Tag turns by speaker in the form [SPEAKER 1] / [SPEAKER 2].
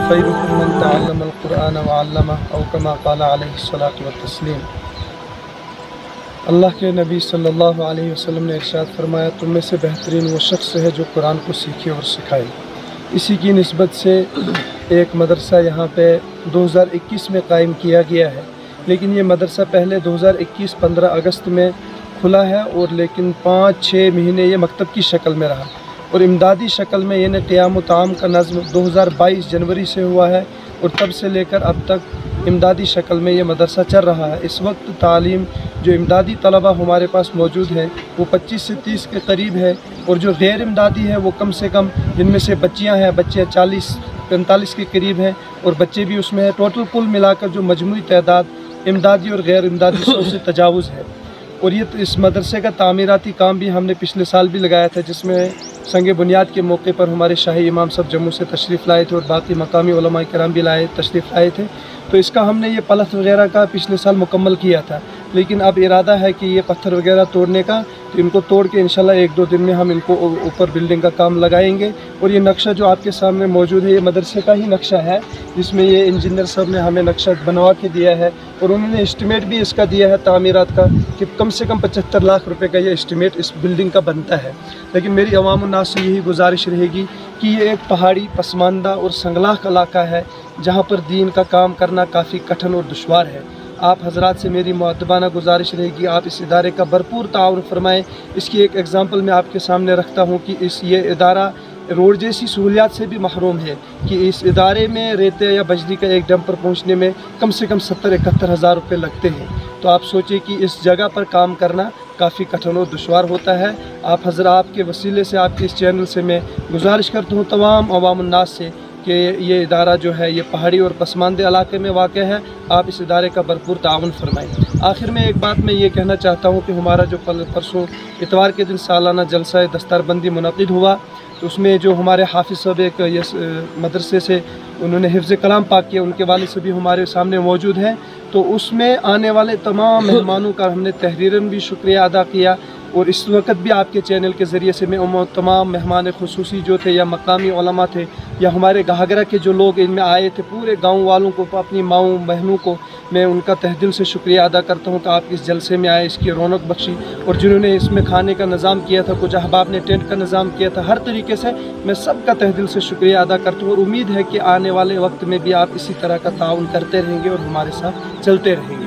[SPEAKER 1] خیرکم من تعلم القرآن وعلمہ او کما قال علیہ الصلاۃ والتسلیم۔ اللہ کے نبی صلی اللہ علیہ وسلم نے ارشاد فرمایا، تم میں سے بہترین وہ شخص ہے جو قرآن کو سیکھے اور سکھائے۔ اسی کی نسبت سے ایک مدرسہ یہاں پہ 2021 میں قائم کیا گیا ہے، لیکن یہ مدرسہ پہلے 2021 15 اگست میں کھلا ہے، اور لیکن 5-6 مہینے یہ مکتب کی شکل میں رہا، اور امدادی شکل میں یعنی قیام و تعام کا نظم 2022 جنوری سے ہوا ہے، اور تب سے لے کر اب تک امدادی شکل میں یہ مدرسہ چل رہا ہے۔ اس وقت تعلیم جو امدادی طلبہ ہمارے پاس موجود ہے وہ 25 سے 30 کے قریب ہے، اور جو غیر امدادی ہے وہ کم سے کم، جن میں سے بچیاں ہیں، بچے 40-45 کے قریب ہیں، اور بچے بھی اس میں ہیں۔ ٹوٹل کل ملا کر جو مجموعی تعداد امدادی اور غیر امدادی 100 سے تجاوز ہے۔ اور یہ اس مدرسے کا تعمیراتی کام بھی ہم نے پچھلے سال بھی لگایا تھا، جس میں سنگ بنیاد کے موقع پر ہمارے شاہی امام صاحب جموں سے تشریف لائے تھے، اور باقی مقامی علماء کرام بھی تشریف لائے تھے۔ تو اس کا ہم نے یہ پلس وغیرہ کا پچھلے سال مکمل کیا تھا، لیکن اب ارادہ ہے کہ یہ پتھر وغیرہ توڑنے کا، تو ان کو توڑ کے انشاءاللہ 1-2 دن میں ہم ان کو اوپر بلڈنگ کا کام لگائیں گے۔ اور یہ نقشہ جو آپ کے سامنے موجود ہے یہ مدرسے کا ہی نقشہ ہے، جس میں یہ انجینئر صاحب نے ہمیں نقشہ بنوا کے دیا ہے، اور انہوں نے اسٹیمیٹ بھی اس کا دیا ہے تعمیرات کا، کہ کم سے کم 75 لاکھ روپے کا یہ اسٹیمیٹ اس بلڈنگ کا بنتا ہے۔ لیکن میری عوام الناس سے یہی گزارش رہے گی کہ یہ ایک پہاڑی پسماندہ اور سنگلاخ علاقہ ہے، جہاں پر دین کا کام کرنا کافی کٹھن اور دشوار ہے۔ آپ حضرات سے میری مؤدبانہ گزارش رہے گی، آپ اس ادارے کا بھرپور تعاون فرمائیں۔ اس کی ایک ایگزامپل میں آپ کے سامنے رکھتا ہوں کہ یہ ادارہ روڈ جیسی سہولیات سے بھی محروم ہے، کہ اس ادارے میں ریتے یا بجلی کا ایک ڈمپر پہنچنے میں کم سے کم 70-71 ہزار روپے لگتے ہیں۔ تو آپ سوچیں کہ اس جگہ پر کام کرنا کافی کٹھن اور دشوار ہوتا ہے۔ آپ حضرات کے وسیلے سے، آپ کے اس چینل سے میں گزارش کرتا ہوں تمام عوام الناس سے کہ یہ ادارہ جو ہے یہ پہاڑی اور پسماندہ علاقے میں واقع ہے، آپ اس ادارے کا بھرپور تعاون فرمائیں۔ آخر میں ایک بات میں یہ کہنا چاہتا ہوں کہ ہمارا جو پرسوں اتوار کے دن سالانہ جلسہ دستار بندی منعقد ہوا، تو اس میں جو ہمارے حافظ صاحب ایک مدرسے سے انہوں نے حفظ کلام پاک کیا، ان کے والد سے بھی ہمارے سامنے موجود ہیں، تو اس میں آنے والے تمام مہمانوں کا ہم نے تحریراً بھی شکریہ ادا کیا، اور اس وقت بھی آپ کے چینل کے ذریعے سے میں تمام مہمان خصوصی جو تھے یا مقامی علماء تھے یا ہمارے گاہگرہ کے جو لوگ ان میں آئے تھے، پورے گاؤں والوں کو، اپنی ماؤں بہنوں کو میں ان کا تہ دل سے شکریہ ادا کرتا ہوں کہ آپ اس جلسے میں آئے، اس کی رونق بخشی، اور جنہوں نے اس میں کھانے کا نظام کیا تھا، کچھ احباب نے ٹینٹ کا نظام کیا تھا، ہر طریقے سے میں سب کا تہ دل سے شکریہ ادا کرتا ہوں، اور امید ہے کہ آنے والے وقت میں بھی آپ اسی طرح کا تعاون کرتے رہیں گے اور ہمارے ساتھ چلتے رہیں گے۔